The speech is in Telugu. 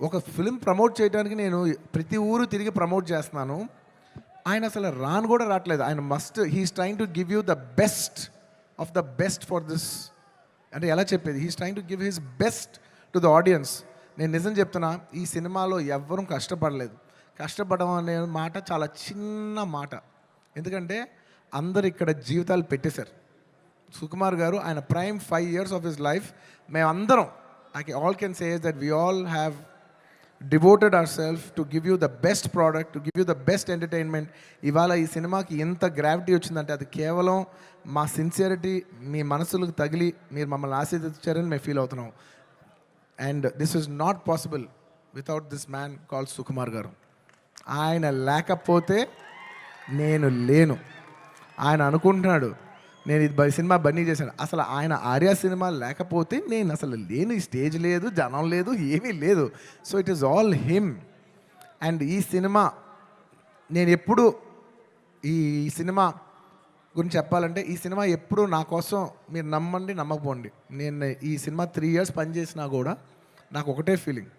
ఒక ఫిల్మ్ ప్రమోట్ చేయడానికి నేను ప్రతి ఊరు తిరిగి ప్రమోట్ చేస్తున్నాను. ఆయన అసలు రాను కూడా రావట్లేదు. ఆయన he's trying to give you the best of the best for this. అంటే ఎలా చెప్పేది, he's trying to give his best to the audience. నేను నిజం చెప్తున్నా, ఈ సినిమాలో ఎవ్వరూ కష్టపడలేదు. కష్టపడడం అనే మాట చాలా చిన్న మాట. ఎందుకంటే అందరు ఇక్కడ జీవితాలు పెట్టేశారు. సుకుమార్ గారు ఆయన prime 5 years of his life మేమందరం, all can say that we all have devoted our self to give you the best product, to give you the best entertainment. ఇవాళ ఈ సినిమాకి ఎంత గ్రావిటీ వచ్చిందంటే అది కేవలం మా సిన్సియరిటీ మీ మనసులకు తగిలి మీరు మమ్మల్ని ఆశీర్వదించారని మేము ఫీల్ అవుతున్నాం. And this is not possible without this man call Sukumar garu. ఆయన లేకపోతే నేను లేను. ఆయన అనుకుంటున్నాడు నేను ఇది సినిమా బన్నీ చేశాను. అసలు ఆయన ఆర్యా సినిమా లేకపోతే నేను అసలు లేను. ఈ స్టేజ్ లేదు, జనం లేదు, ఏమీ లేదు. So it is all him. And ఈ సినిమా నేను ఎప్పుడు ఈ సినిమా గురించి చెప్పాలంటే, ఈ సినిమా ఎప్పుడు నా కోసం మీరు నమ్మండి నమ్మకపోండి, నేను ఈ సినిమా 3 years పనిచేసినా కూడా నాకు ఒకటే ఫీలింగ్,